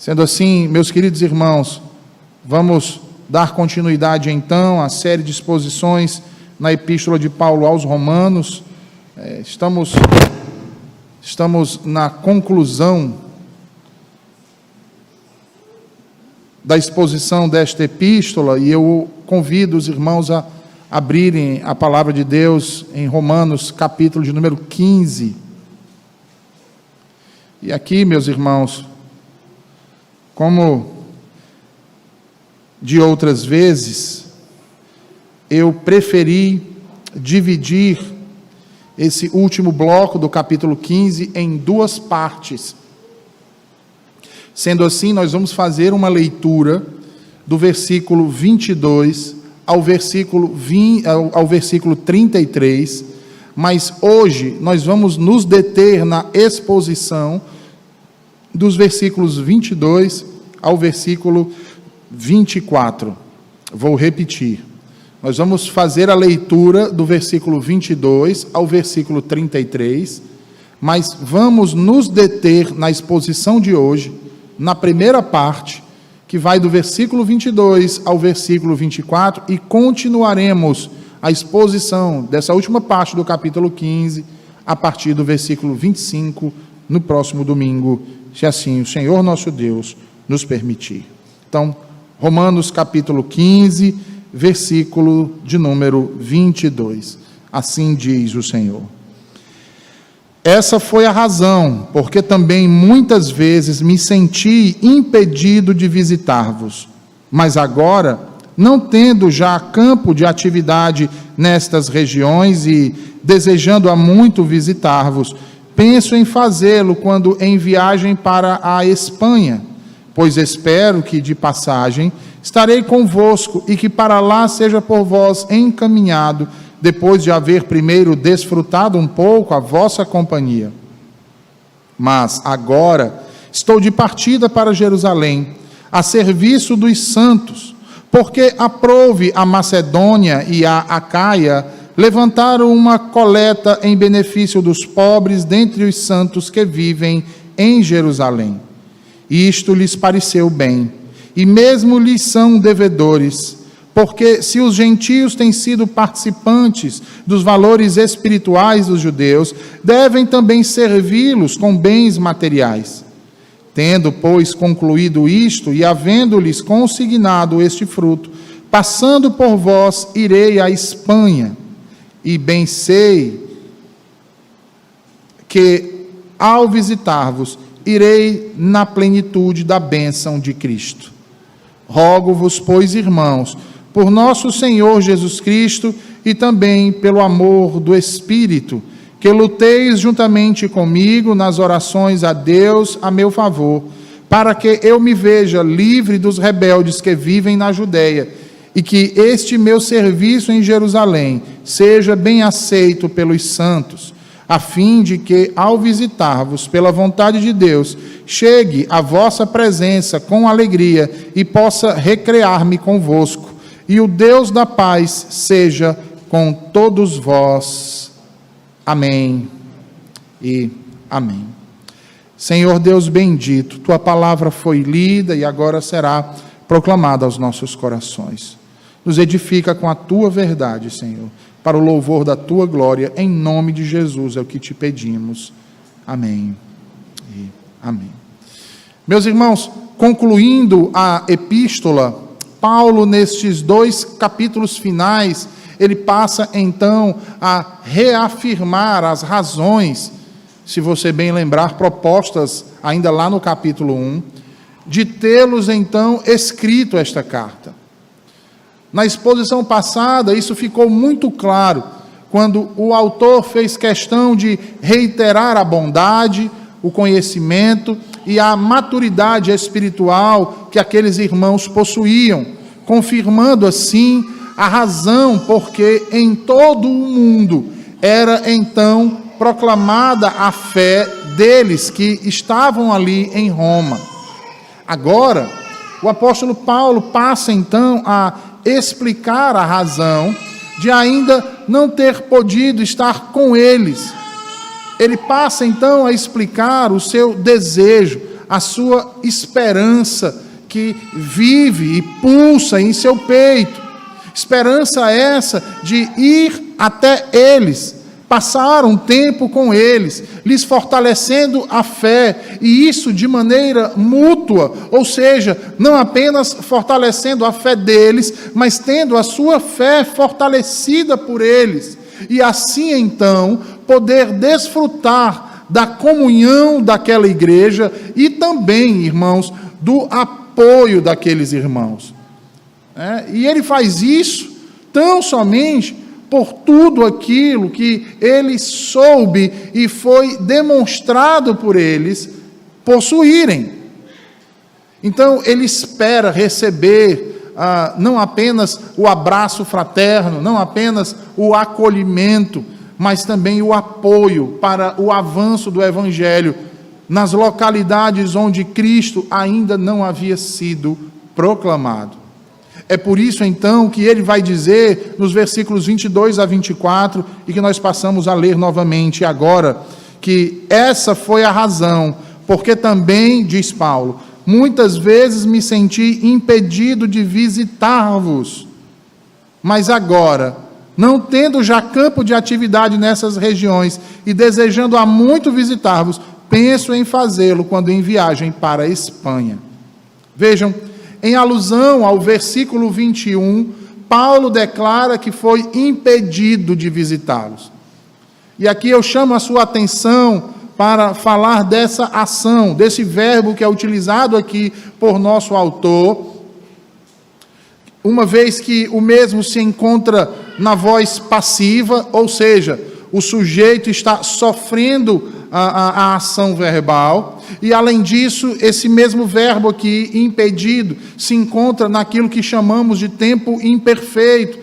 Sendo assim, meus queridos irmãos, vamos dar continuidade então à série de exposições na Epístola de Paulo aos Romanos. Estamos na conclusão da exposição desta epístola e eu convido os irmãos a abrirem a palavra de Deus em Romanos, capítulo de número 15. E aqui, meus irmãos, como de outras vezes, eu preferi dividir esse último bloco do capítulo 15 em duas partes. Sendo assim, nós vamos fazer uma leitura do versículo 22 ao versículo 33, mas hoje nós vamos nos deter na exposição dos versículos 22 ao versículo 24. Vou repetir. Nós vamos fazer a leitura do versículo 22 ao versículo 33, mas vamos nos deter na exposição de hoje, na primeira parte, que vai do versículo 22 ao versículo 24, e continuaremos a exposição dessa última parte do capítulo 15, a partir do versículo 25, no próximo domingo, se assim o Senhor nosso Deus nos permitir. Então, Romanos capítulo 15, versículo de número 22. Assim diz o Senhor: essa foi a razão, porque também muitas vezes me senti impedido de visitar-vos. Mas agora, não tendo já campo de atividade nestas regiões e desejando há muito visitar-vos, penso em fazê-lo quando em viagem para a Espanha, pois espero que de passagem estarei convosco e que para lá seja por vós encaminhado, depois de haver primeiro desfrutado um pouco a vossa companhia. Mas agora estou de partida para Jerusalém, a serviço dos santos, porque aprouve a Macedônia e a Acaia levantaram uma coleta em benefício dos pobres dentre os santos que vivem em Jerusalém. Isto lhes pareceu bem, e mesmo lhes são devedores, porque se os gentios têm sido participantes dos valores espirituais dos judeus, devem também servi-los com bens materiais. Tendo, pois, concluído isto, e havendo-lhes consignado este fruto, passando por vós, irei à Espanha, e bem sei que, ao visitar-vos, irei na plenitude da bênção de Cristo. Rogo-vos, pois, irmãos, por nosso Senhor Jesus Cristo e também pelo amor do Espírito, que luteis juntamente comigo nas orações a Deus a meu favor, para que eu me veja livre dos rebeldes que vivem na Judéia, e que este meu serviço em Jerusalém seja bem aceito pelos santos, a fim de que, ao visitar-vos pela vontade de Deus, chegue à vossa presença com alegria e possa recrear-me convosco. E o Deus da paz seja com todos vós. Amém e amém. Senhor Deus bendito, tua palavra foi lida e agora será proclamada aos nossos corações. Nos edifica com a tua verdade, Senhor, para o louvor da tua glória, em nome de Jesus é o que te pedimos. Amém e amém. Meus irmãos, concluindo a epístola, Paulo, nestes dois capítulos finais, ele passa então a reafirmar as razões, se você bem lembrar, propostas ainda lá no capítulo 1, de tê-los então escrito esta carta. Na exposição passada, isso ficou muito claro, quando o autor fez questão de reiterar a bondade, o conhecimento e a maturidade espiritual que aqueles irmãos possuíam, confirmando assim a razão porque em todo o mundo era então proclamada a fé deles que estavam ali em Roma. Agora, o apóstolo Paulo passa então a explicar a razão de ainda não ter podido estar com eles. Ele passa então a explicar o seu desejo, a sua esperança que vive e pulsa em seu peito. Esperança essa de ir até eles, passar um tempo com eles, lhes fortalecendo a fé, e isso de maneira mútua, ou seja, não apenas fortalecendo a fé deles, mas tendo a sua fé fortalecida por eles, e assim então poder desfrutar da comunhão daquela igreja e também, irmãos, do apoio daqueles irmãos. E ele faz isso tão somente por tudo aquilo que ele soube e foi demonstrado por eles possuírem. Então, ele espera receber não apenas o abraço fraterno, não apenas o acolhimento, mas também o apoio para o avanço do Evangelho nas localidades onde Cristo ainda não havia sido proclamado. É por isso, então, que ele vai dizer, nos versículos 22 a 24, e que nós passamos a ler novamente agora, que essa foi a razão, porque também, diz Paulo, muitas vezes me senti impedido de visitar-vos, mas agora, não tendo já campo de atividade nessas regiões, e desejando há muito visitar-vos, penso em fazê-lo quando em viagem para a Espanha. Vejam, em alusão ao versículo 21, Paulo declara que foi impedido de visitá-los. E aqui eu chamo a sua atenção para falar dessa ação, desse verbo que é utilizado aqui por nosso autor, uma vez que o mesmo se encontra na voz passiva, ou seja, o sujeito está sofrendo a ação verbal, e além disso, esse mesmo verbo aqui, impedido, se encontra naquilo que chamamos de tempo imperfeito,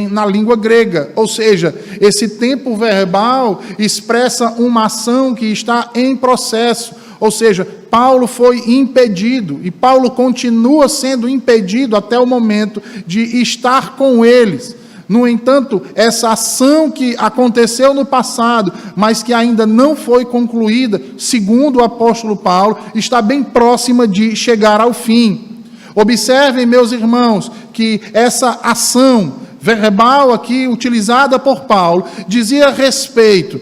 na língua grega, ou seja, esse tempo verbal expressa uma ação que está em processo, ou seja, Paulo foi impedido, e Paulo continua sendo impedido até o momento de estar com eles. No entanto, essa ação que aconteceu no passado, mas que ainda não foi concluída, segundo o apóstolo Paulo, está bem próxima de chegar ao fim. Observem, meus irmãos, que essa ação verbal aqui utilizada por Paulo dizia respeito,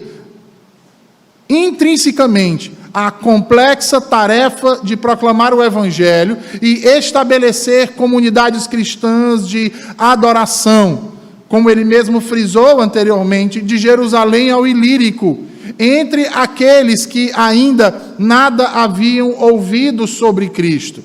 intrinsecamente, à complexa tarefa de proclamar o Evangelho e estabelecer comunidades cristãs de adoração, como ele mesmo frisou anteriormente, de Jerusalém ao Ilírico, entre aqueles que ainda nada haviam ouvido sobre Cristo.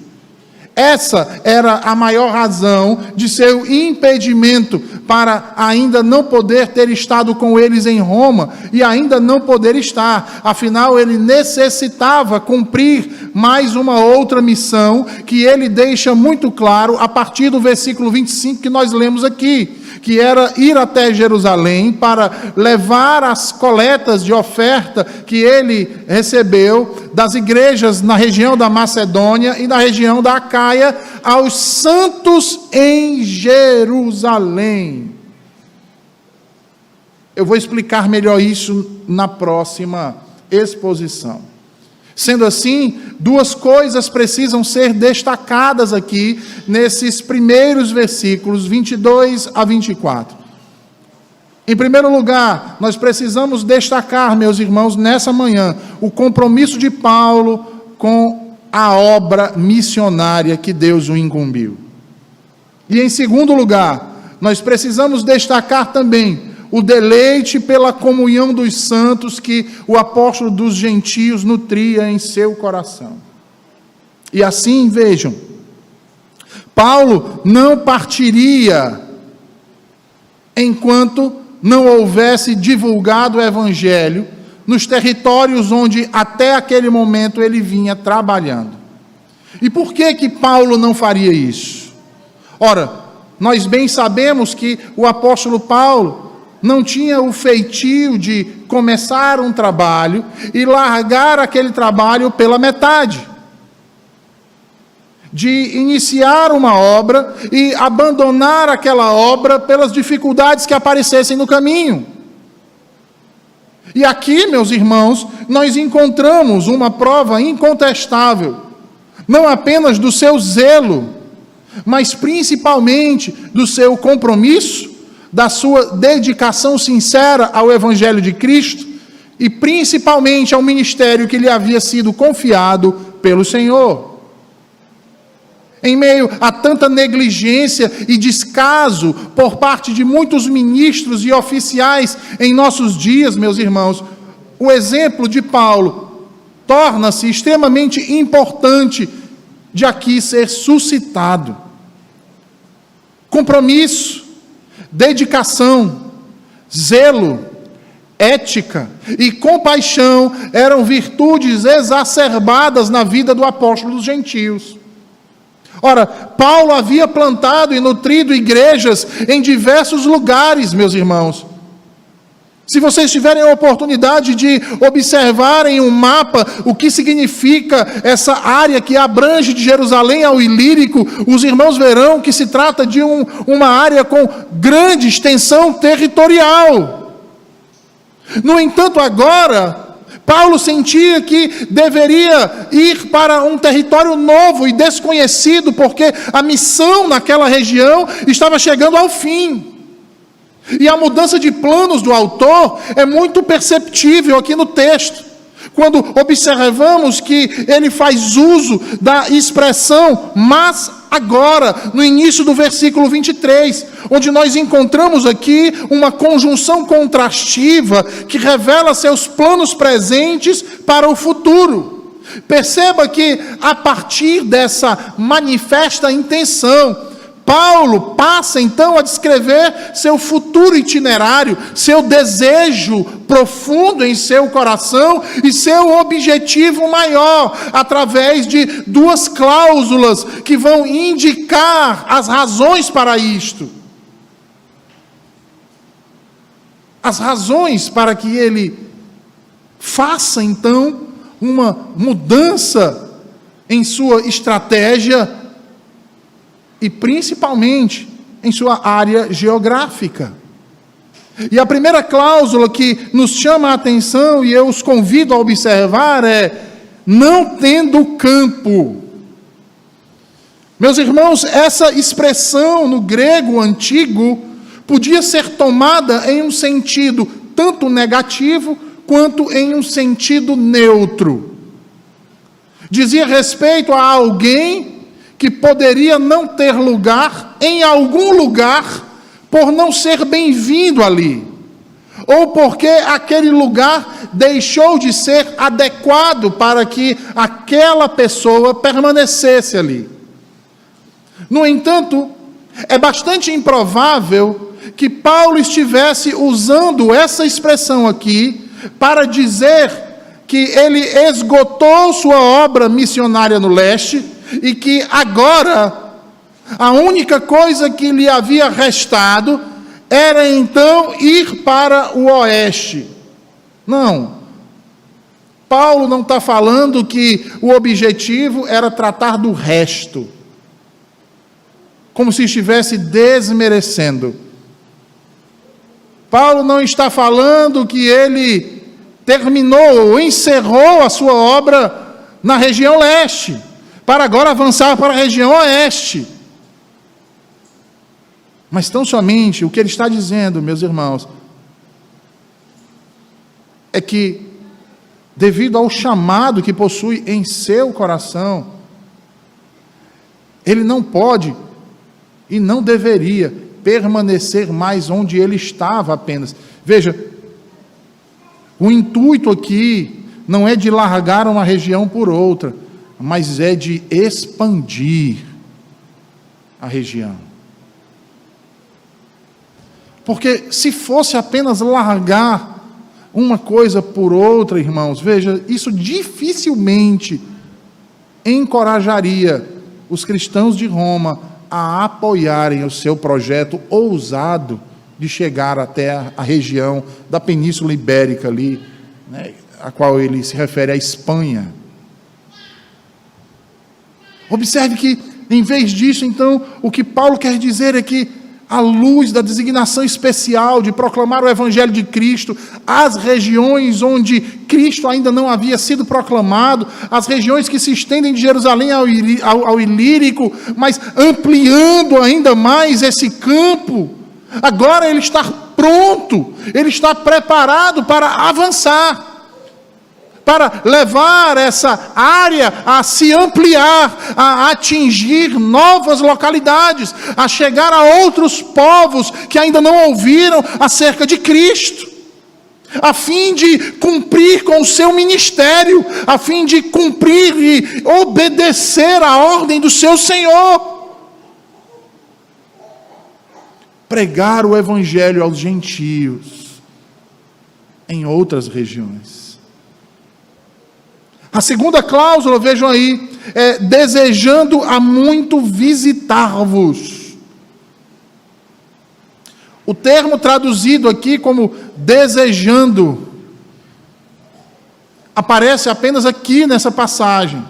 Essa era a maior razão de seu impedimento para ainda não poder ter estado com eles em Roma e ainda não poder estar. Afinal, ele necessitava cumprir mais uma outra missão que ele deixa muito claro a partir do versículo 25 que nós lemos aqui, que era ir até Jerusalém para levar as coletas de oferta que ele recebeu das igrejas na região da Macedônia e na região da Acaia aos santos em Jerusalém. Eu vou explicar melhor isso na próxima exposição. Sendo assim, duas coisas precisam ser destacadas aqui nesses primeiros versículos 22 a 24. Em primeiro lugar, nós precisamos destacar, meus irmãos, nessa manhã, o compromisso de Paulo com a obra missionária que Deus o incumbiu. E em segundo lugar, nós precisamos destacar também o deleite pela comunhão dos santos que o apóstolo dos gentios nutria em seu coração. E assim, vejam, Paulo não partiria enquanto não houvesse divulgado o Evangelho nos territórios onde até aquele momento ele vinha trabalhando. E por que Paulo não faria isso? Ora, nós bem sabemos que o apóstolo Paulo não tinha o feitio de começar um trabalho e largar aquele trabalho pela metade, de iniciar uma obra e abandonar aquela obra pelas dificuldades que aparecessem no caminho. E aqui, meus irmãos, nós encontramos uma prova incontestável não apenas do seu zelo, mas principalmente do seu compromisso, da sua dedicação sincera ao Evangelho de Cristo e principalmente ao ministério que lhe havia sido confiado pelo Senhor. Em meio a tanta negligência e descaso por parte de muitos ministros e oficiais em nossos dias, meus irmãos, o exemplo de Paulo torna-se extremamente importante de aqui ser suscitado. Compromisso, dedicação, zelo, ética e compaixão eram virtudes exacerbadas na vida do apóstolo dos gentios. Ora, Paulo havia plantado e nutrido igrejas em diversos lugares, meus irmãos. Se vocês tiverem a oportunidade de observarem um mapa, o que significa essa área que abrange de Jerusalém ao Ilírico, os irmãos verão que se trata de uma área com grande extensão territorial. No entanto, agora, Paulo sentia que deveria ir para um território novo e desconhecido, porque a missão naquela região estava chegando ao fim. E a mudança de planos do autor é muito perceptível aqui no texto, quando observamos que ele faz uso da expressão "mas agora", no início do versículo 23, onde nós encontramos aqui uma conjunção contrastiva que revela seus planos presentes para o futuro. Perceba que, a partir dessa manifesta intenção, Paulo passa então a descrever seu futuro itinerário, seu desejo profundo em seu coração e seu objetivo maior, através de duas cláusulas que vão indicar as razões para isto. As razões para que ele faça então uma mudança em sua estratégia e principalmente em sua área geográfica. E a primeira cláusula que nos chama a atenção e eu os convido a observar é: não tendo campo. Meus irmãos, essa expressão no grego antigo podia ser tomada em um sentido tanto negativo quanto em um sentido neutro. Dizia respeito a alguém que poderia não ter lugar em algum lugar por não ser bem-vindo ali, ou porque aquele lugar deixou de ser adequado para que aquela pessoa permanecesse ali. No entanto, é bastante improvável que Paulo estivesse usando essa expressão aqui para dizer que ele esgotou sua obra missionária no leste e que agora a única coisa que lhe havia restado era então ir para o oeste. Não. Paulo não está falando que o objetivo era tratar do resto, como se estivesse desmerecendo. Paulo não está falando que ele terminou ou encerrou a sua obra na região leste, para agora avançar para a região oeste. Mas tão somente o que ele está dizendo, meus irmãos, é que, devido ao chamado que possui em seu coração, ele não pode e não deveria permanecer mais onde ele estava apenas. Veja, o intuito aqui não é de largar uma região por outra, mas é de expandir a região. Porque se fosse apenas largar uma coisa por outra, irmãos, veja, isso dificilmente encorajaria os cristãos de Roma a apoiarem o seu projeto ousado de chegar até a região da Península Ibérica ali, né, a qual ele se refere à Espanha. Observe que, em vez disso, então, o que Paulo quer dizer é que à luz da designação especial de proclamar o Evangelho de Cristo às regiões onde Cristo ainda não havia sido proclamado, as regiões que se estendem de Jerusalém ao Ilírico, mas ampliando ainda mais esse campo. Agora ele está pronto, ele está preparado para avançar, para levar essa área a se ampliar, a atingir novas localidades, a chegar a outros povos que ainda não ouviram acerca de Cristo, a fim de cumprir com o seu ministério, a fim de cumprir e obedecer à ordem do seu Senhor. Pregar o Evangelho aos gentios em outras regiões. A segunda cláusula, vejam aí, é desejando há muito visitar-vos. O termo traduzido aqui como desejando aparece apenas aqui nessa passagem.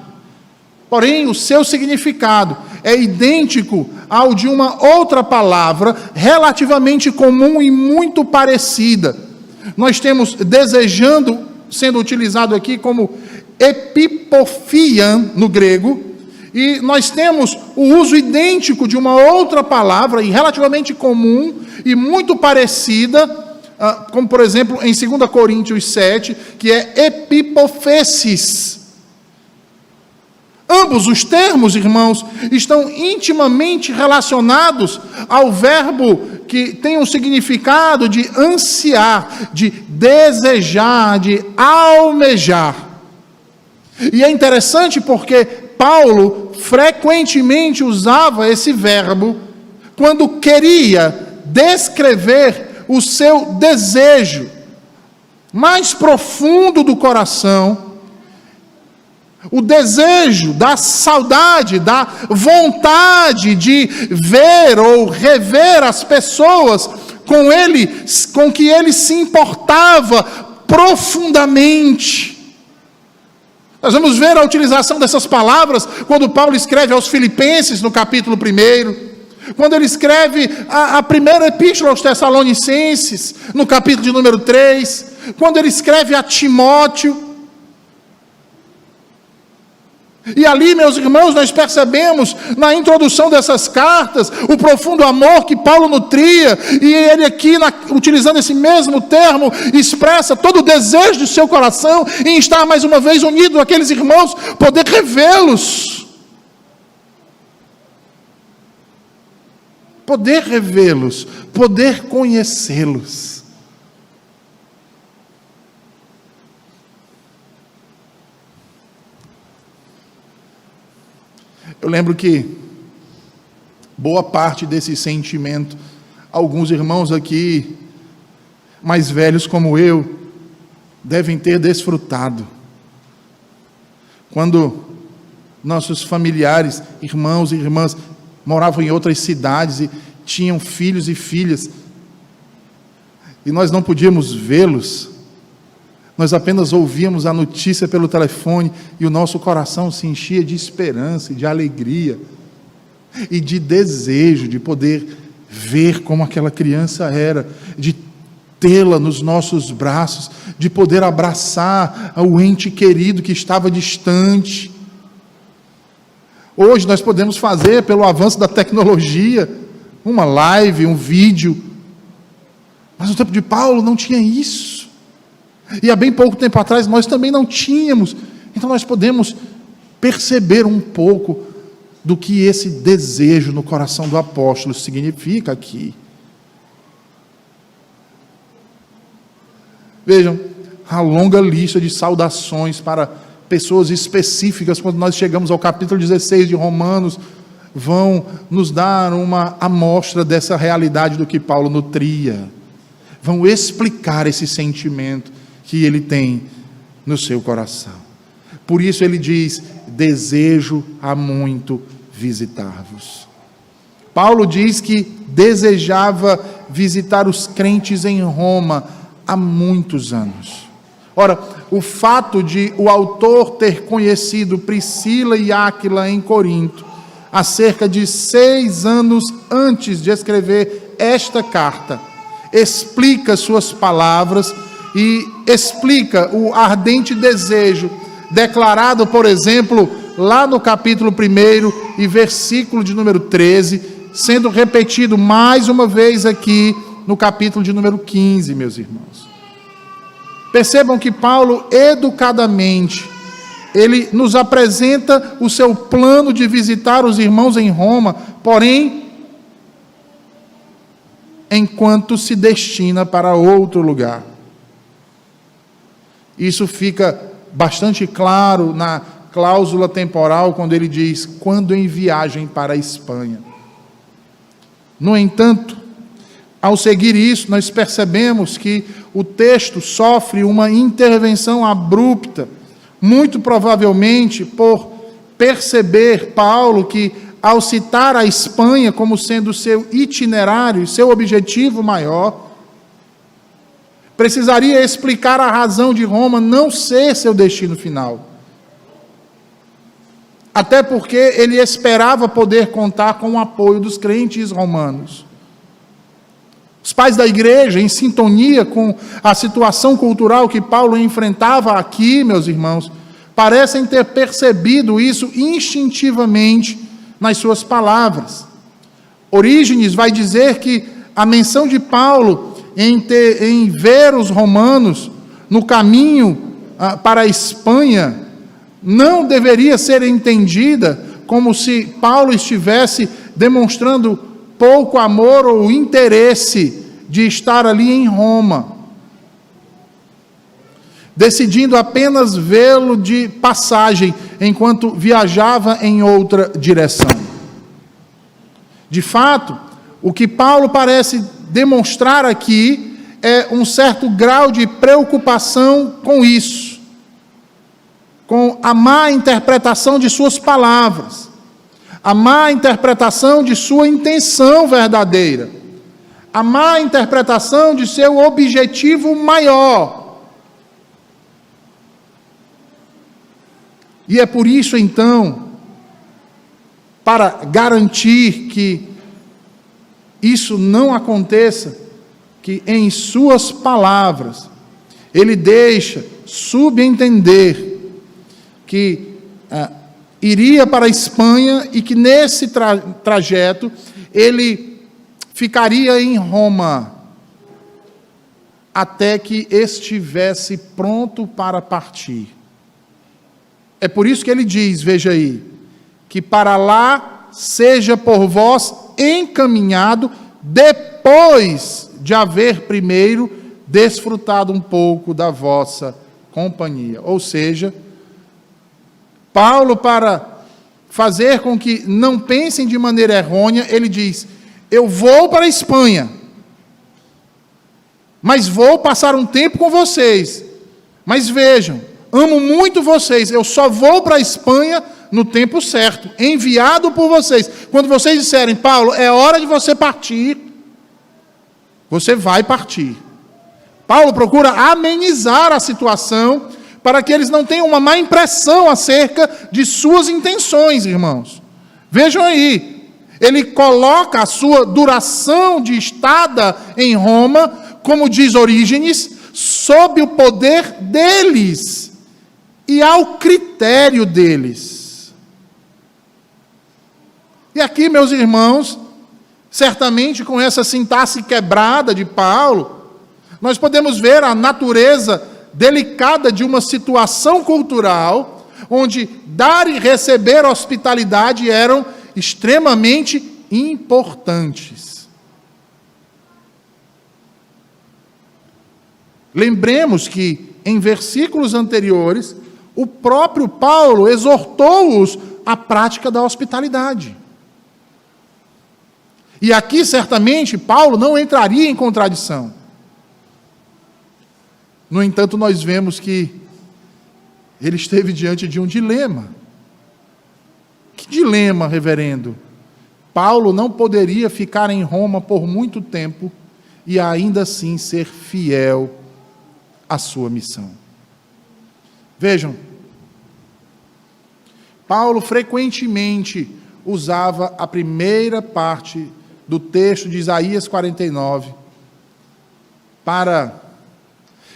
Porém, o seu significado é idêntico ao de uma outra palavra relativamente comum e muito parecida. Nós temos desejando sendo utilizado aqui como epipophian no grego, e nós temos o uso idêntico de uma outra palavra, e relativamente comum e muito parecida, como por exemplo em 2 Coríntios 7, que é epipofesis. Ambos os termos, irmãos, estão intimamente relacionados ao verbo que tem um significado de ansiar, de desejar, de almejar. E é interessante porque Paulo frequentemente usava esse verbo quando queria descrever o seu desejo mais profundo do coração, o desejo da saudade, da vontade de ver ou rever as pessoas com que ele se importava profundamente. Nós vamos ver a utilização dessas palavras quando Paulo escreve aos Filipenses, no capítulo 1, quando ele escreve a primeira epístola aos Tessalonicenses, no capítulo de número 3, quando ele escreve a Timóteo. E ali, meus irmãos, nós percebemos na introdução dessas cartas o profundo amor que Paulo nutria, e ele aqui, utilizando esse mesmo termo, expressa todo o desejo do seu coração em estar mais uma vez unido àqueles irmãos, poder revê-los, poder conhecê-los. Eu lembro que boa parte desse sentimento, alguns irmãos aqui, mais velhos como eu, devem ter desfrutado. Quando nossos familiares, irmãos e irmãs, moravam em outras cidades e tinham filhos e filhas, e nós não podíamos vê-los, nós apenas ouvíamos a notícia pelo telefone e o nosso coração se enchia de esperança e de alegria e de desejo de poder ver como aquela criança era, de tê-la nos nossos braços, de poder abraçar o ente querido que estava distante. Hoje nós podemos fazer, pelo avanço da tecnologia, uma live, um vídeo, mas no tempo de Paulo não tinha isso. E há bem pouco tempo atrás nós também não tínhamos. Então nós podemos perceber um pouco do que esse desejo no coração do apóstolo significa aqui. Vejam, a longa lista de saudações para pessoas específicas, quando nós chegamos ao capítulo 16 de Romanos, vão nos dar uma amostra dessa realidade do que Paulo nutria. Vão explicar esse sentimento que ele tem no seu coração. Por isso ele diz: desejo há muito visitar-vos. Paulo diz que desejava visitar os crentes em Roma há muitos anos. Ora, o fato de o autor ter conhecido Priscila e Áquila em Corinto, há cerca de 6 anos antes de escrever esta carta explica suas palavras e explica o ardente desejo declarado, por exemplo, lá no capítulo 1 e versículo de número 13, sendo repetido mais uma vez aqui no capítulo de número 15, meus irmãos. Percebam que Paulo, educadamente, ele nos apresenta o seu plano de visitar os irmãos em Roma, porém, enquanto se destina para outro lugar. Isso fica bastante claro na cláusula temporal, quando ele diz, quando em viagem para a Espanha. No entanto, ao seguir isso, nós percebemos que o texto sofre uma intervenção abrupta, muito provavelmente por perceber Paulo que, ao citar a Espanha como sendo seu itinerário, seu objetivo maior, precisaria explicar a razão de Roma não ser seu destino final. Até porque ele esperava poder contar com o apoio dos crentes romanos. Os pais da igreja, em sintonia com a situação cultural que Paulo enfrentava aqui, meus irmãos, parecem ter percebido isso instintivamente nas suas palavras. Orígenes vai dizer que a menção de Paulo em ver os romanos no caminho para a Espanha não deveria ser entendida como se Paulo estivesse demonstrando pouco amor ou interesse de estar ali em Roma, decidindo apenas vê-lo de passagem enquanto viajava em outra direção. De fato, o que Paulo parece demonstrar aqui é um certo grau de preocupação com isso, com a má interpretação de suas palavras, a má interpretação de sua intenção verdadeira, a má interpretação de seu objetivo maior. E é por isso, então, para garantir que isso não aconteça, que em suas palavras ele deixa subentender que iria para a Espanha e que nesse trajeto ele ficaria em Roma até que estivesse pronto para partir. É por isso que ele diz, veja aí, que para lá seja por vós encaminhado depois de haver primeiro desfrutado um pouco da vossa companhia. Ou seja, Paulo, para fazer com que não pensem de maneira errônea, ele diz, eu vou para a Espanha, mas vou passar um tempo com vocês. Mas vejam, amo muito vocês, eu só vou para a Espanha no tempo certo, enviado por vocês. Quando vocês disserem, Paulo, é hora de você partir, você vai partir. Paulo procura amenizar a situação para que eles não tenham uma má impressão acerca de suas intenções, irmãos. Vejam aí, ele coloca a sua duração de estada em Roma, como diz Orígenes, sob o poder deles e ao critério deles. E aqui, meus irmãos, certamente com essa sintaxe quebrada de Paulo, nós podemos ver a natureza delicada de uma situação cultural, onde dar e receber hospitalidade eram extremamente importantes. Lembremos que, em versículos anteriores, o próprio Paulo exortou-os à prática da hospitalidade. E aqui, certamente, Paulo não entraria em contradição. No entanto, nós vemos que ele esteve diante de um dilema. Que dilema, reverendo? Paulo não poderia ficar em Roma por muito tempo e ainda assim ser fiel à sua missão. Vejam, Paulo frequentemente usava a primeira parte do texto de Isaías 49, para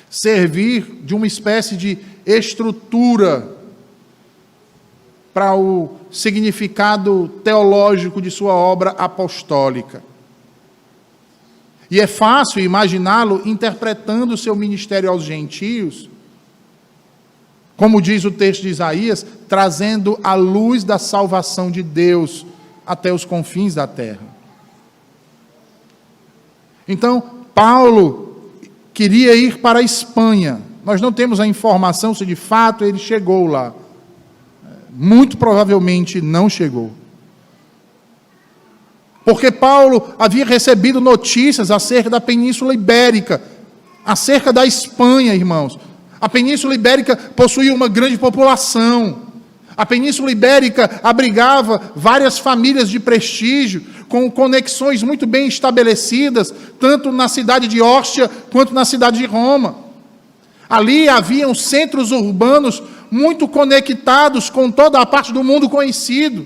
servir de uma espécie de estrutura para o significado teológico de sua obra apostólica. E é fácil imaginá-lo interpretando o seu ministério aos gentios, como diz o texto de Isaías, trazendo a luz da salvação de Deus até os confins da terra. Então, Paulo queria ir para a Espanha. Nós não temos a informação se de fato ele chegou lá. Muito provavelmente não chegou. Porque Paulo havia recebido notícias acerca da Península Ibérica, acerca da Espanha, irmãos. A Península Ibérica possuía uma grande população. A Península Ibérica abrigava várias famílias de prestígio, com conexões muito bem estabelecidas, tanto na cidade de Óstia quanto na cidade de Roma. Ali haviam centros urbanos muito conectados com toda a parte do mundo conhecido.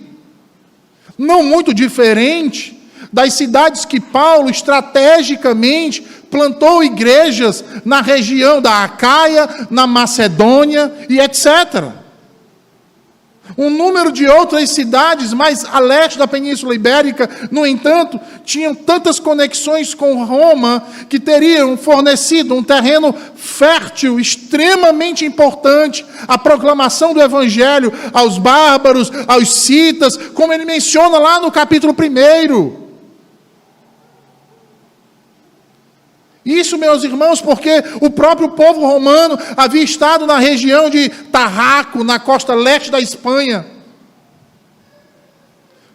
Não muito diferente das cidades que Paulo estrategicamente plantou igrejas na região da Acaia, na Macedônia e etc. Um número de outras cidades mais a leste da Península Ibérica, no entanto, tinham tantas conexões com Roma que teriam fornecido um terreno fértil, extremamente importante, à proclamação do Evangelho aos bárbaros, aos citas, como ele menciona lá no capítulo 1. Isso, meus irmãos, porque o próprio povo romano havia estado na região de Tarraco, na costa leste da Espanha,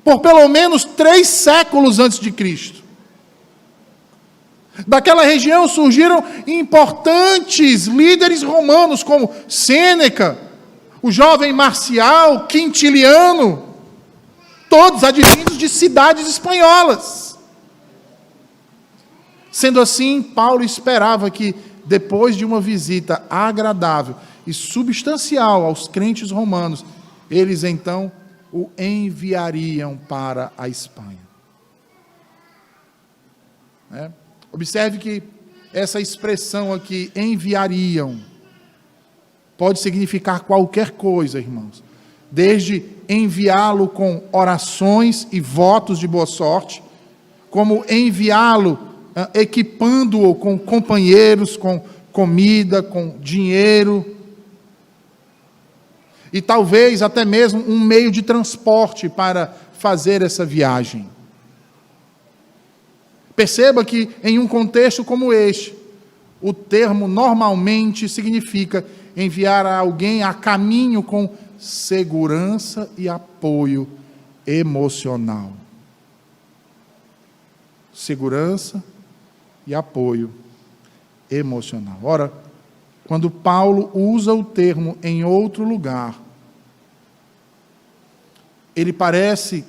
por pelo menos 3 séculos antes de Cristo. Daquela região surgiram importantes líderes romanos, como Sêneca, o jovem Marcial, Quintiliano, todos advindos de cidades espanholas. Sendo assim, Paulo esperava que, depois de uma visita agradável e substancial aos crentes romanos, eles então o enviariam para a Espanha. Observe que essa expressão aqui, enviariam, pode significar qualquer coisa, irmãos. Desde enviá-lo com orações e votos de boa sorte, como enviá-lo equipando-o com companheiros, com comida, com dinheiro, e talvez até mesmo um meio de transporte para fazer essa viagem. Perceba que em um contexto como este, o termo normalmente significa enviar alguém a caminho com segurança e apoio emocional. Segurança e apoio emocional. Ora, quando Paulo usa o termo em outro lugar, ele parece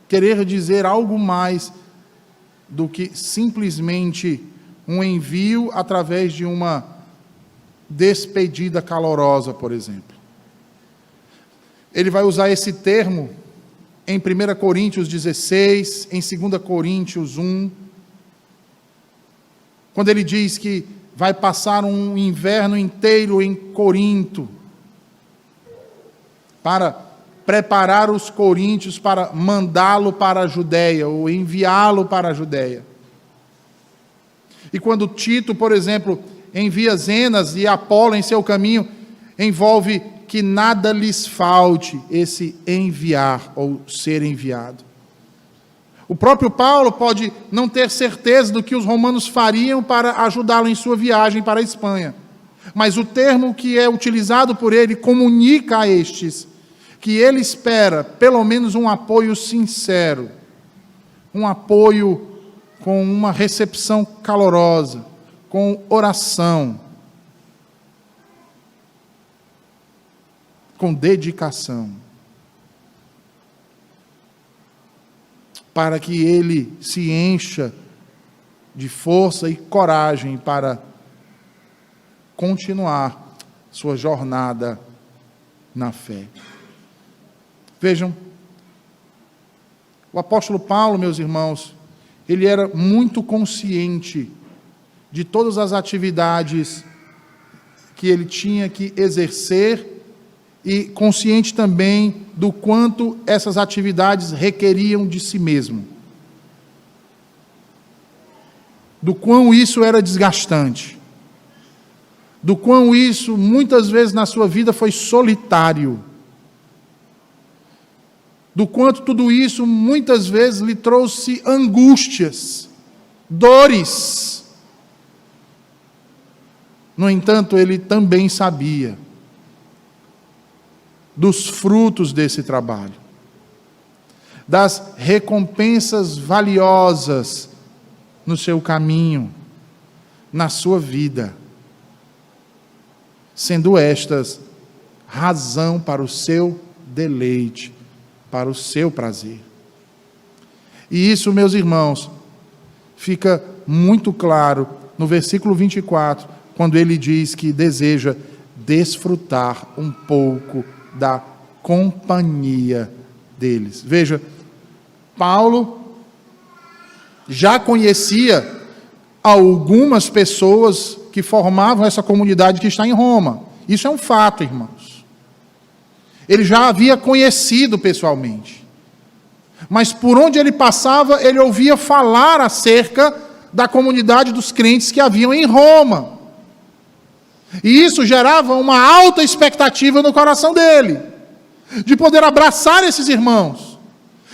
querer dizer algo mais do que simplesmente um envio através de uma despedida calorosa, por exemplo. Ele vai usar esse termo em 1 Coríntios 16, em 2 Coríntios 1, quando ele diz que vai passar um inverno inteiro em Corinto, para preparar os coríntios para mandá-lo para a Judéia, ou enviá-lo para a Judéia. E quando Tito, por exemplo, envia Zenas e Apolo em seu caminho, envolve que nada lhes falte esse enviar, ou ser enviado. O próprio Paulo pode não ter certeza do que os romanos fariam para ajudá-lo em sua viagem para a Espanha. Mas o termo que é utilizado por ele comunica a estes que ele espera pelo menos um apoio sincero, um apoio com uma recepção calorosa, com oração, com dedicação, para que ele se encha de força e coragem para continuar sua jornada na fé. Vejam, o apóstolo Paulo, meus irmãos, ele era muito consciente de todas as atividades que ele tinha que exercer e consciente também do quanto essas atividades requeriam de si mesmo. Do quão isso era desgastante. Do quão isso, muitas vezes na sua vida, foi solitário. Do quanto tudo isso, muitas vezes, lhe trouxe angústias, dores. No entanto, ele também sabia dos frutos desse trabalho, das recompensas valiosas no seu caminho, na sua vida, sendo estas razão para o seu deleite, para o seu prazer. E isso, meus irmãos, fica muito claro no versículo 24, quando ele diz que deseja desfrutar um pouco da companhia deles. Veja, Paulo já conhecia algumas pessoas que formavam essa comunidade que está em Roma. Isso é um fato, irmãos. Ele já havia conhecido pessoalmente. Mas por onde ele passava, ele ouvia falar acerca da comunidade dos crentes que haviam em Roma. E isso gerava uma alta expectativa no coração dele, de poder abraçar esses irmãos,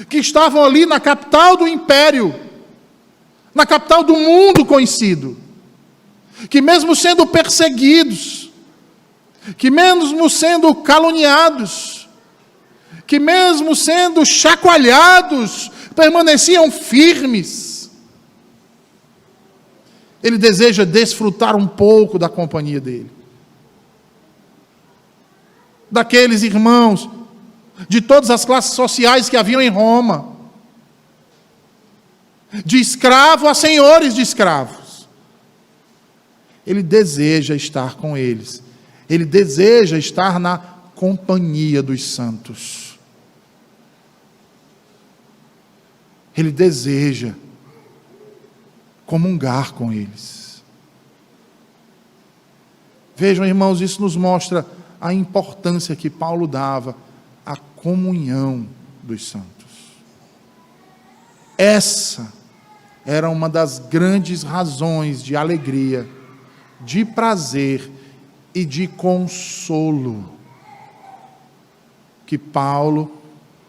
que estavam ali na capital do império, na capital do mundo conhecido, que mesmo sendo perseguidos, que mesmo sendo caluniados, que mesmo sendo chacoalhados, permaneciam firmes. Ele deseja desfrutar um pouco da companhia dele, daqueles irmãos, de todas as classes sociais que haviam em Roma, de escravo a senhores de escravos. Ele deseja estar com eles, ele deseja estar na companhia dos santos, ele deseja comungar com eles. Vejam, irmãos, isso nos mostra a importância que Paulo dava à comunhão dos santos. Essa era uma das grandes razões de alegria, de prazer e de consolo que Paulo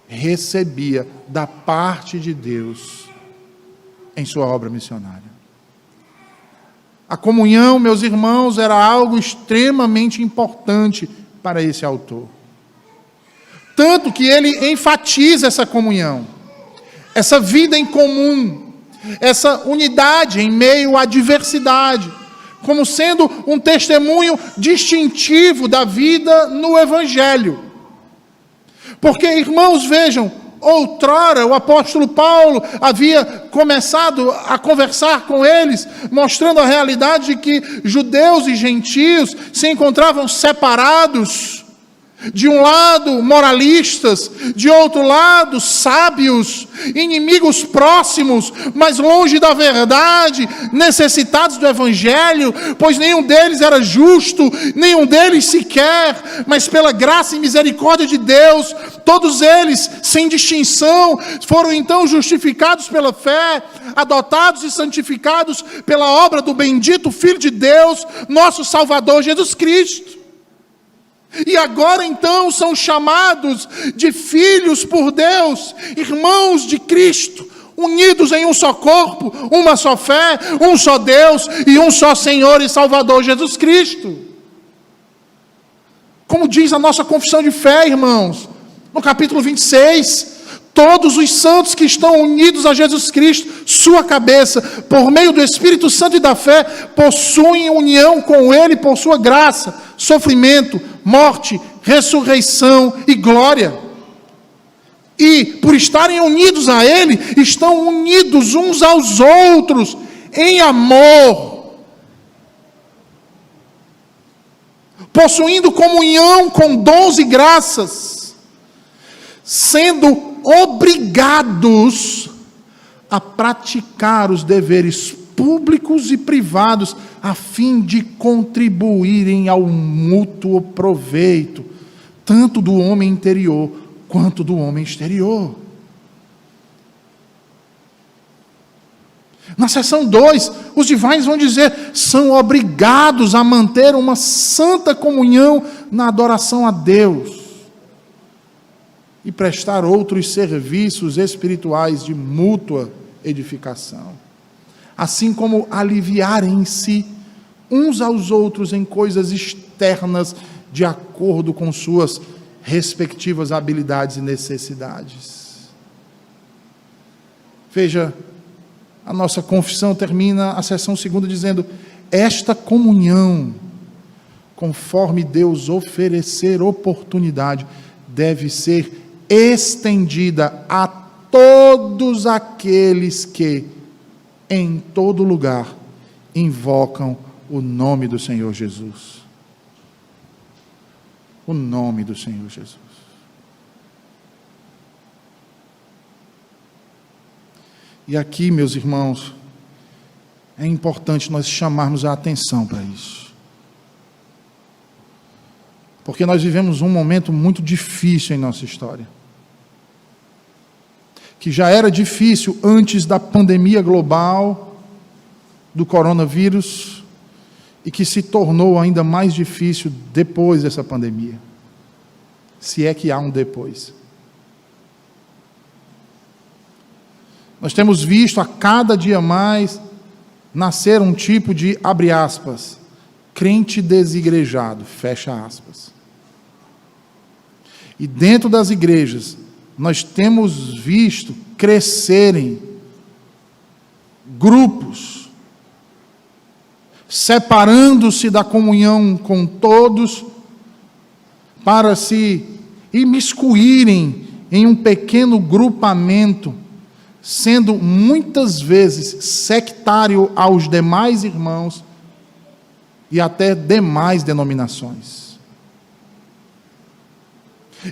recebia da parte de Deus em sua obra missionária. A comunhão, meus irmãos, era algo extremamente importante para esse autor. Tanto que ele enfatiza essa comunhão, essa vida em comum, essa unidade em meio à diversidade, como sendo um testemunho distintivo da vida no Evangelho. Porque, irmãos, vejam, outrora o apóstolo Paulo havia começado a conversar com eles, mostrando a realidade de que judeus e gentios se encontravam separados. De um lado, moralistas, de outro lado, sábios, inimigos próximos, mas longe da verdade, necessitados do Evangelho, pois nenhum deles era justo, nenhum deles sequer, mas pela graça e misericórdia de Deus, todos eles, sem distinção, foram então justificados pela fé, adotados e santificados pela obra do bendito Filho de Deus, nosso Salvador Jesus Cristo. E agora então são chamados de filhos por Deus, irmãos de Cristo, unidos em um só corpo, uma só fé, um só Deus e um só Senhor e Salvador Jesus Cristo. Como diz a nossa confissão de fé, irmãos, no capítulo 26, todos os santos que estão unidos a Jesus Cristo, sua cabeça, por meio do Espírito Santo e da fé, possuem união com Ele por sua graça, sofrimento, morte, ressurreição e glória. E, por estarem unidos a Ele, estão unidos uns aos outros em amor, possuindo comunhão com dons e graças, sendo obrigados a praticar os deveres públicos e privados, a fim de contribuírem ao mútuo proveito, tanto do homem interior quanto do homem exterior. Na seção 2, os divines vão dizer: são obrigados a manter uma santa comunhão na adoração a Deus e prestar outros serviços espirituais de mútua edificação, assim como aliviarem-se uns aos outros em coisas externas, de acordo com suas respectivas habilidades e necessidades. Veja, a nossa confissão termina a seção 2 dizendo: esta comunhão, conforme Deus oferecer oportunidade, deve ser estendida a todos aqueles que, em todo lugar, invocam o nome do Senhor Jesus. O nome do Senhor Jesus. E aqui, meus irmãos, é importante nós chamarmos a atenção para isso. Porque nós vivemos um momento muito difícil em nossa história. Que já era difícil antes da pandemia global do coronavírus e que se tornou ainda mais difícil depois dessa pandemia. Se é que há um depois. Nós temos visto a cada dia mais nascer um tipo de, abre aspas, crente desigrejado, fecha aspas. E dentro das igrejas, nós temos visto crescerem grupos, separando-se da comunhão com todos, para se imiscuírem em um pequeno grupamento, sendo muitas vezes sectário aos demais irmãos e até demais denominações.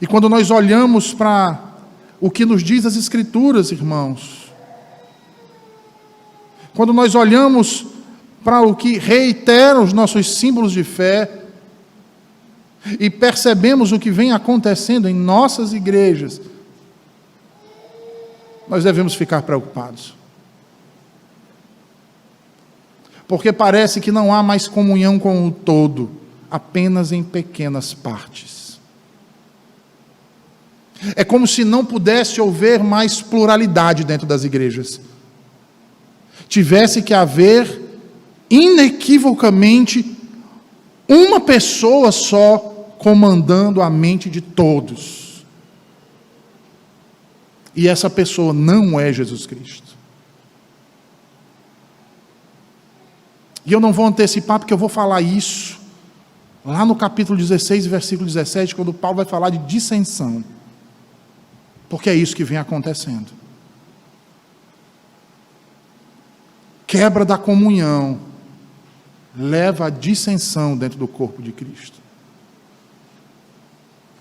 E quando nós olhamos para o que nos diz as Escrituras, irmãos, quando nós olhamos para o que reiteram os nossos símbolos de fé, e percebemos o que vem acontecendo em nossas igrejas, nós devemos ficar preocupados. Porque parece que não há mais comunhão com o todo, apenas em pequenas partes. É como se não pudesse haver mais pluralidade dentro das igrejas. Tivesse que haver, inequivocamente, uma pessoa só comandando a mente de todos. E essa pessoa não é Jesus Cristo. E eu não vou antecipar, porque eu vou falar isso lá no capítulo 16, versículo 17, quando Paulo vai falar de dissensão. Porque é isso que vem acontecendo. Quebra da comunhão leva à dissensão dentro do corpo de Cristo.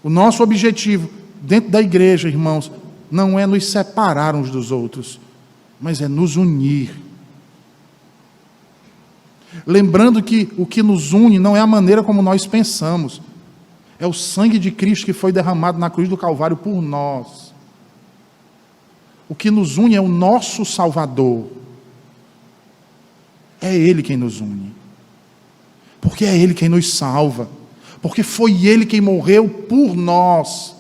O nosso objetivo dentro da igreja, irmãos, não é nos separar uns dos outros, mas é nos unir. Lembrando que o que nos une não é a maneira como nós pensamos, é o sangue de Cristo que foi derramado na cruz do Calvário por nós. O que nos une é o nosso Salvador. É Ele quem nos une. Porque é Ele quem nos salva. Porque foi Ele quem morreu por nós.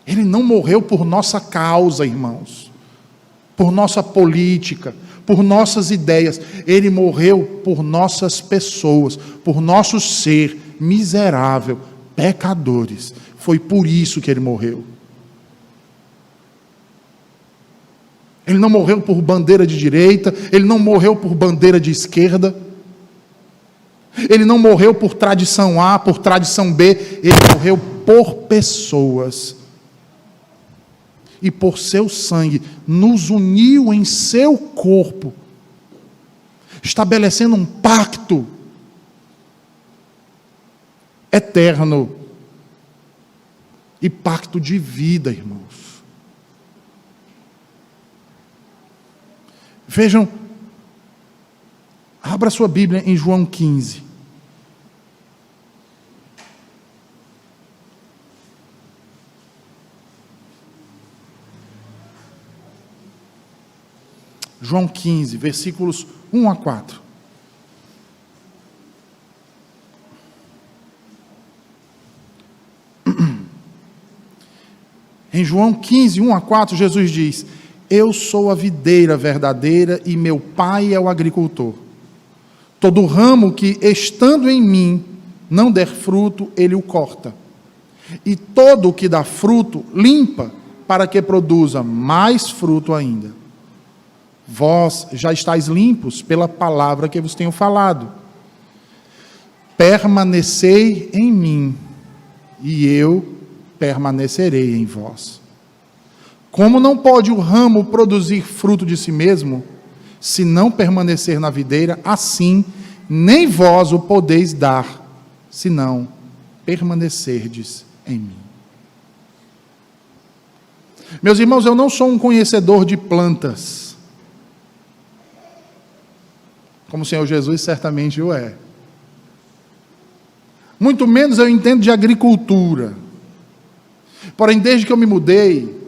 Ele não morreu por nossa causa, irmãos, por nossa política, por nossas ideias. Ele morreu por nossas pessoas, por nosso ser miserável, pecadores. Foi por isso que Ele morreu. Ele não morreu por bandeira de direita, Ele não morreu por bandeira de esquerda, Ele não morreu por tradição A, por tradição B, Ele morreu por pessoas. E por seu sangue nos uniu em seu corpo, estabelecendo um pacto eterno e pacto de vida, irmãos. Vejam, abra sua Bíblia em João 15. João 15, versículos 1 a 4. Em João 15, 1 a 4, Jesus diz: eu sou a videira verdadeira e meu Pai é o agricultor. Todo ramo que, estando em mim, não der fruto, ele o corta. E todo o que dá fruto, limpa, para que produza mais fruto ainda. Vós já estáis limpos pela palavra que vos tenho falado. Permanecei em mim, e eu permanecerei em vós. Como não pode o ramo produzir fruto de si mesmo, se não permanecer na videira, assim nem vós o podeis dar, se não permanecerdes em mim. Meus irmãos, eu não sou um conhecedor de plantas, como o Senhor Jesus certamente o é. Muito menos eu entendo de agricultura. Porém, desde que eu me mudei,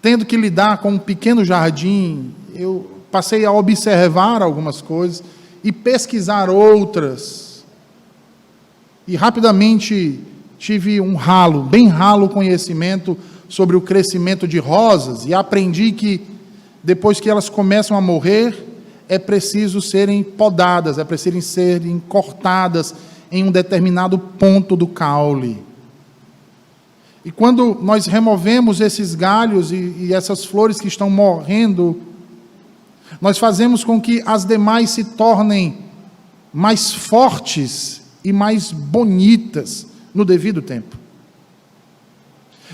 tendo que lidar com um pequeno jardim, eu passei a observar algumas coisas e pesquisar outras. E rapidamente tive um bem ralo conhecimento sobre o crescimento de rosas e aprendi que depois que elas começam a morrer, é preciso serem podadas, é preciso serem cortadas em um determinado ponto do caule. E quando nós removemos esses galhos e essas flores que estão morrendo, nós fazemos com que as demais se tornem mais fortes e mais bonitas no devido tempo.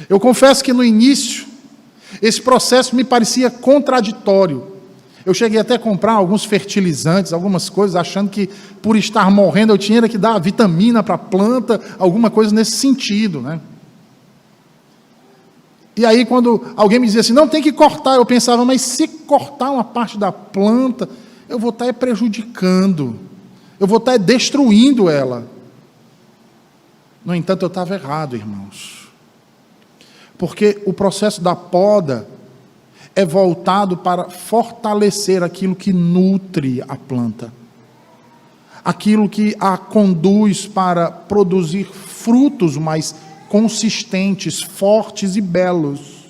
Eu confesso que no início, esse processo me parecia contraditório. Eu cheguei até a comprar alguns fertilizantes, algumas coisas, achando que por estar morrendo eu tinha que dar vitamina para a planta, alguma coisa nesse sentido, né? E aí quando alguém me dizia assim, não, tem que cortar, eu pensava, mas se cortar uma parte da planta, eu vou estar prejudicando, eu vou estar destruindo ela. No entanto, eu estava errado, irmãos. Porque o processo da poda é voltado para fortalecer aquilo que nutre a planta, aquilo que a conduz para produzir frutos mais consistentes, fortes e belos.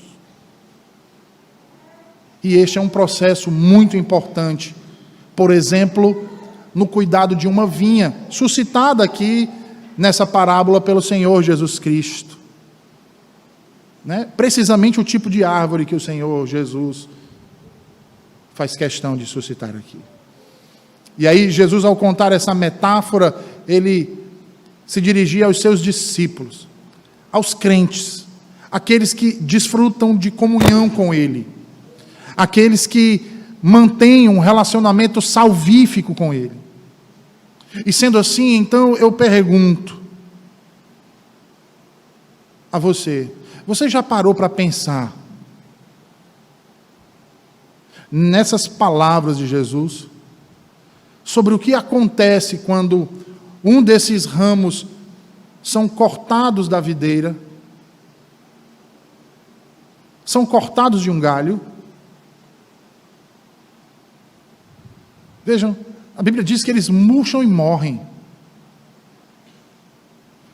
E este é um processo muito importante. Por exemplo, no cuidado de uma vinha, suscitada aqui nessa parábola pelo Senhor Jesus Cristo. Né? Precisamente o tipo de árvore que o Senhor Jesus faz questão de suscitar aqui. E aí Jesus, ao contar essa metáfora, ele se dirigia aos seus discípulos, aos crentes, aqueles que desfrutam de comunhão com Ele, aqueles que mantêm um relacionamento salvífico com Ele. E sendo assim, então eu pergunto a você, você já parou para pensar nessas palavras de Jesus, sobre o que acontece quando um desses ramos são cortados da videira, são cortados de um galho? Vejam, a Bíblia diz que eles murcham e morrem.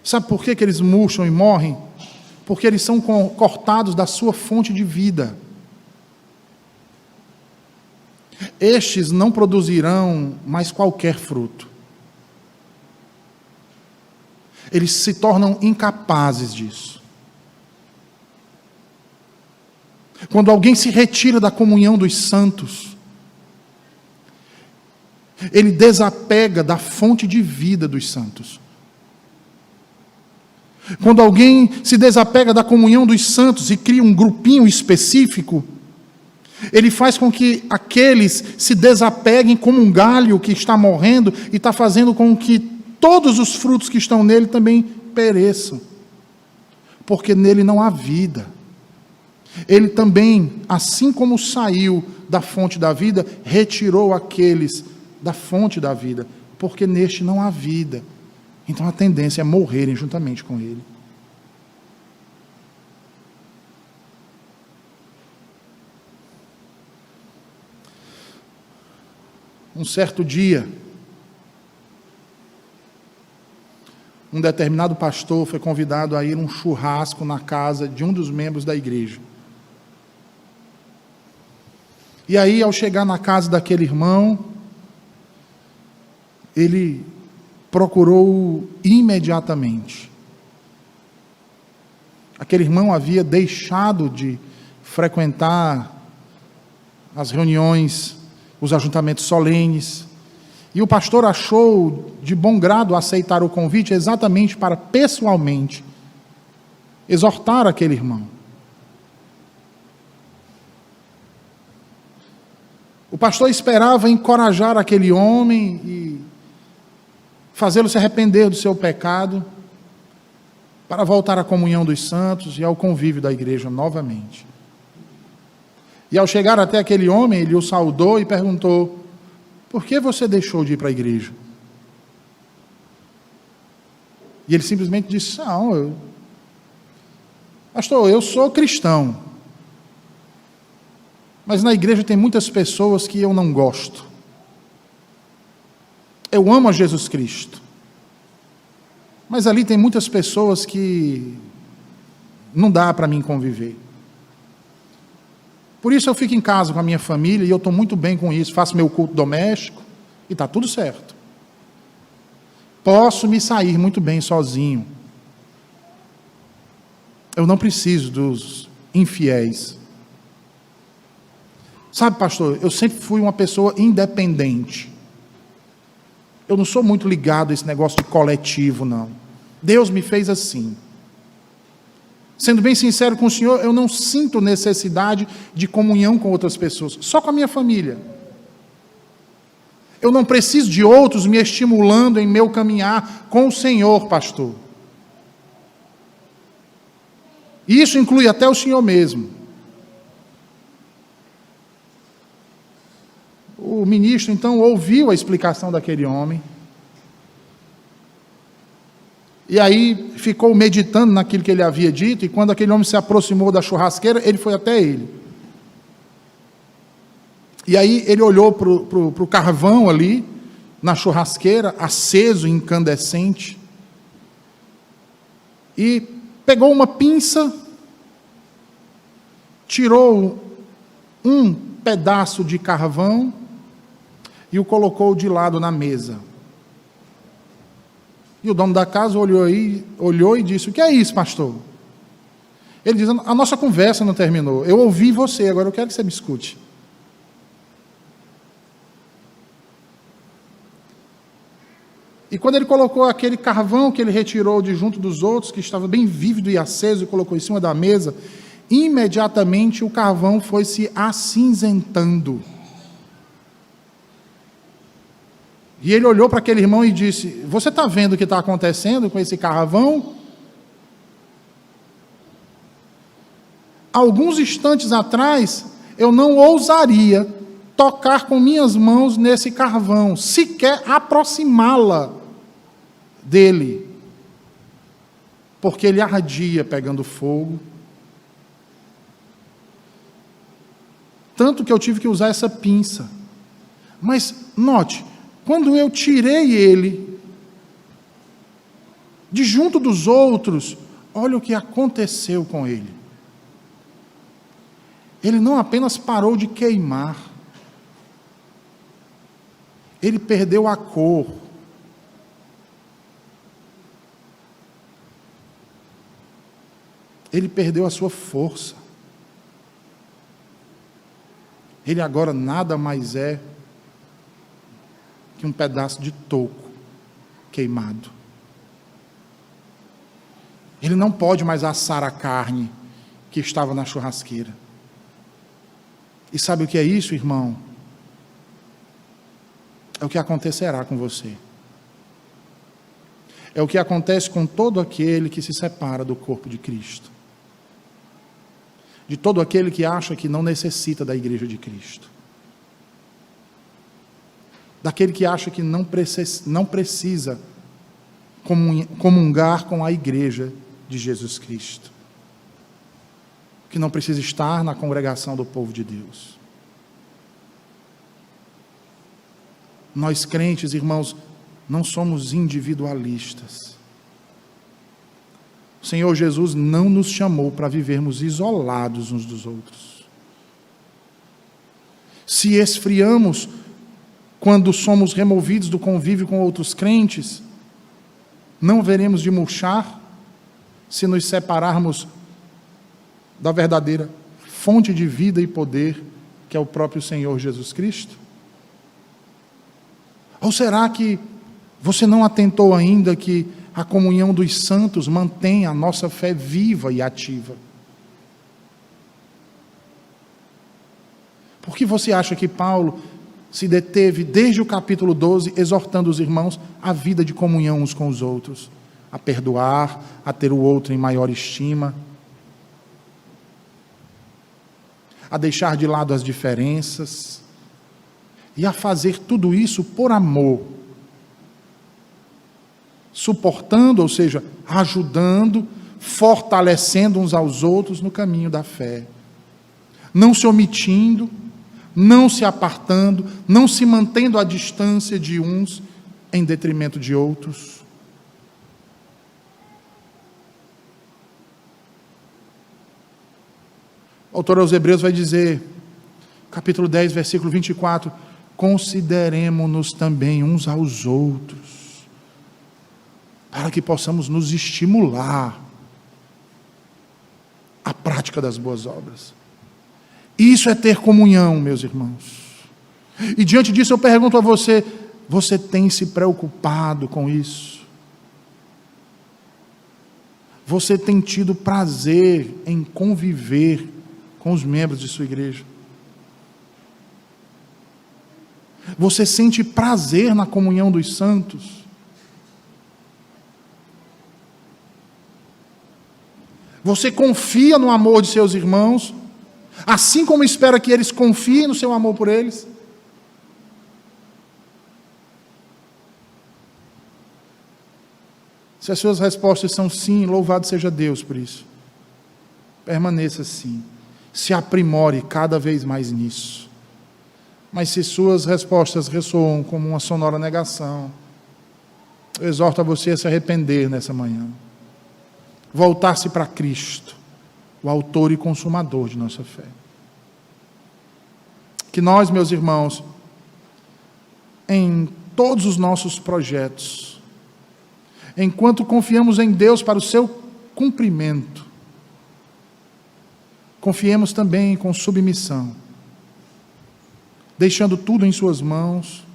Sabe por que eles murcham e morrem? Porque eles são cortados da sua fonte de vida. Estes não produzirão mais qualquer fruto. Eles se tornam incapazes disso. Quando alguém se retira da comunhão dos santos, ele desapega da fonte de vida dos santos. Quando alguém se desapega da comunhão dos santos e cria um grupinho específico, ele faz com que aqueles se desapeguem como um galho que está morrendo e está fazendo com que todos os frutos que estão nele também pereçam, porque nele não há vida. Ele também, assim como saiu da fonte da vida, retirou aqueles da fonte da vida, porque neste não há vida. Então a tendência é morrerem juntamente com ele. Um certo dia, um determinado pastor foi convidado a ir a um churrasco na casa de um dos membros da igreja. E aí, ao chegar na casa daquele irmão, ele procurou imediatamente. Aquele irmão havia deixado de frequentar as reuniões, os ajuntamentos solenes, e o pastor achou de bom grado aceitar o convite exatamente para pessoalmente exortar aquele irmão. O pastor esperava encorajar aquele homem e fazê-lo se arrepender do seu pecado, para voltar à comunhão dos santos e ao convívio da igreja novamente. E ao chegar até aquele homem, ele o saudou e perguntou: por que você deixou de ir para a igreja? E ele simplesmente disse: não, pastor, eu sou cristão, mas na igreja tem muitas pessoas que eu não gosto. Eu amo a Jesus Cristo, mas ali tem muitas pessoas que não dá para mim conviver. Por isso eu fico em casa com a minha família, e eu estou muito bem com isso, faço meu culto doméstico, e está tudo certo. Posso me sair muito bem sozinho. Eu não preciso dos infiéis. Sabe, pastor, eu sempre fui uma pessoa independente. Eu não sou muito ligado a esse negócio de coletivo, não. Deus me fez assim. Sendo bem sincero com o Senhor, eu não sinto necessidade de comunhão com outras pessoas, só com a minha família. Eu não preciso de outros me estimulando em meu caminhar com o Senhor, pastor. E isso inclui até o Senhor mesmo. O ministro, então, ouviu a explicação daquele homem, e aí ficou meditando naquilo que ele havia dito, e quando aquele homem se aproximou da churrasqueira, ele foi até ele. E aí ele olhou para o carvão ali, na churrasqueira, aceso, incandescente, e pegou uma pinça, tirou um pedaço de carvão e o colocou de lado na mesa. E o dono da casa olhou e disse: o que é isso, pastor? Ele diz: a nossa conversa não terminou. Eu ouvi você, agora eu quero que você me escute. E quando ele colocou aquele carvão que ele retirou de junto dos outros, que estava bem vívido e aceso, e colocou em cima da mesa, imediatamente o carvão foi se acinzentando. E ele olhou para aquele irmão e disse: você está vendo o que está acontecendo com esse carvão? Alguns instantes atrás, eu não ousaria tocar com minhas mãos nesse carvão, sequer aproximá-la dele, porque ele ardia pegando fogo. Tanto que eu tive que usar essa pinça. Mas, note, quando eu tirei ele de junto dos outros, olha o que aconteceu com ele. Ele não apenas parou de queimar, ele perdeu a cor. Ele perdeu a sua força. Ele agora nada mais é que um pedaço de toco queimado. Ele não pode mais assar a carne que estava na churrasqueira. E sabe o que é isso, irmão? É o que acontecerá com você. É o que acontece com todo aquele que se separa do corpo de Cristo. de todo aquele que acha que não necessita da igreja de Cristo. Daquele que acha que não precisa comungar com a igreja de Jesus Cristo. Que não precisa estar na congregação do povo de Deus. Nós crentes, irmãos, não somos individualistas. O Senhor Jesus não nos chamou para vivermos isolados uns dos outros. Se esfriamos quando somos removidos do convívio com outros crentes, não veremos de murchar se nos separarmos da verdadeira fonte de vida e poder, que é o próprio Senhor Jesus Cristo? Ou será que você não atentou ainda que a comunhão dos santos mantém a nossa fé viva e ativa? Por que você acha que Paulo se deteve desde o capítulo 12, exortando os irmãos à vida de comunhão uns com os outros, a perdoar, a ter o outro em maior estima, a deixar de lado as diferenças e a fazer tudo isso por amor, suportando, ou seja, ajudando, fortalecendo uns aos outros no caminho da fé, não se omitindo, não se apartando, não se mantendo à distância de uns em detrimento de outros. O autor aos Hebreus vai dizer, capítulo 10, versículo 24, consideremo-nos também uns aos outros, para que possamos nos estimular à prática das boas obras. Isso é ter comunhão, meus irmãos. E diante disso eu pergunto a você, você tem se preocupado com isso? Você tem tido prazer em conviver com os membros de sua igreja? Você sente prazer na comunhão dos santos? Você confia no amor de seus irmãos, assim como espera que eles confiem no seu amor por eles? Se as suas respostas são sim, louvado seja Deus por isso. Permaneça assim. Se aprimore cada vez mais nisso. Mas se suas respostas ressoam como uma sonora negação, eu exorto a você a se arrepender nessa manhã. Voltar-se para Cristo, o autor e consumador de nossa fé. Que nós, meus irmãos, em todos os nossos projetos, enquanto confiamos em Deus para o seu cumprimento, confiemos também com submissão, deixando tudo em suas mãos,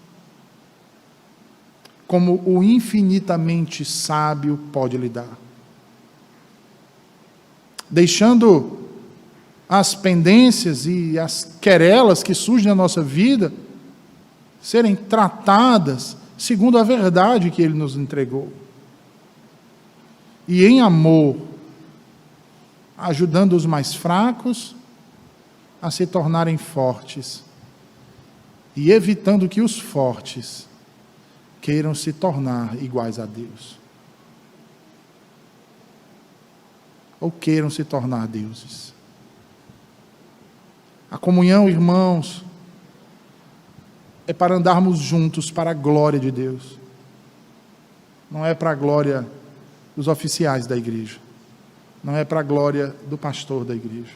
como o infinitamente sábio pode lhe dar. Deixando as pendências e as querelas que surgem na nossa vida serem tratadas segundo a verdade que Ele nos entregou. E em amor, ajudando os mais fracos a se tornarem fortes e evitando que os fortes queiram se tornar iguais a Deus. Ou queiram se tornar deuses. A comunhão, irmãos, é para andarmos juntos para a glória de Deus. Não é para a glória dos oficiais da igreja. Não é para a glória do pastor da igreja.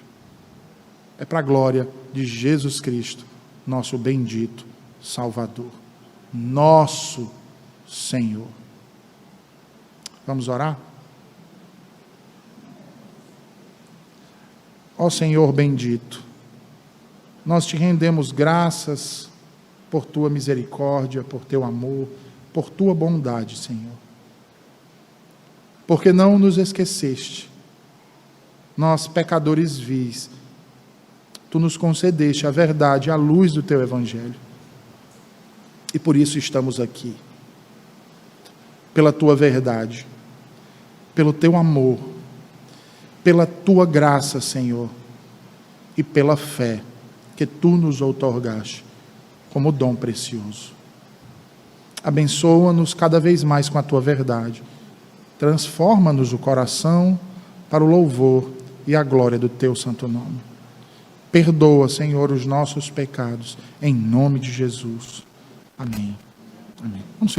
É para a glória de Jesus Cristo, nosso bendito Salvador. Nosso Senhor. Vamos orar? Ó Senhor bendito, nós te rendemos graças por tua misericórdia, por teu amor, por tua bondade, Senhor. Porque não nos esqueceste, nós pecadores vis, tu nos concedeste a verdade, a luz do teu evangelho. E por isso estamos aqui. Pela tua verdade, pelo teu amor, pela tua graça, Senhor, e pela fé que Tu nos outorgaste como dom precioso. Abençoa-nos cada vez mais com a Tua verdade. Transforma-nos o coração para o louvor e a glória do Teu santo nome. Perdoa, Senhor, os nossos pecados, em nome de Jesus. Amém. Amém. Vamos